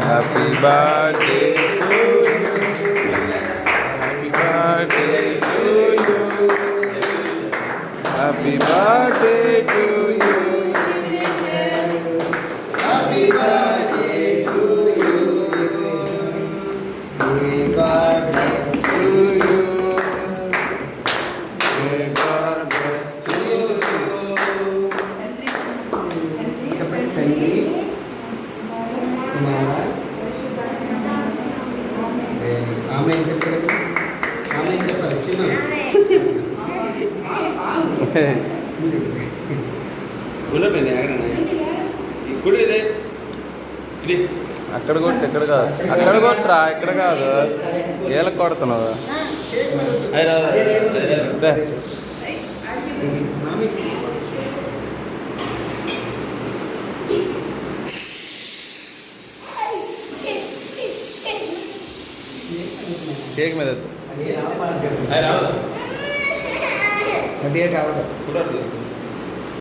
Happy birthday to you, happy birthday to you, happy birthday to you, happy birthday to you, may God bless to you, may God bless to you. చెప్పండి తండ్రి కుమారా ఆమె చెప్పలేదు ఆమె చెప్పారు చిన్న ఇప్పుడు ఇదే ఇది అక్కడ కొట్టు, ఇక్కడ కాదు, అక్కడ కొట్టురా, ఇక్కడ కాదు, ఏళ్ళకి కొడుతున్నావు. దే. కేక్ మీద ఎత్తు. అదే టావర్ చూడాలి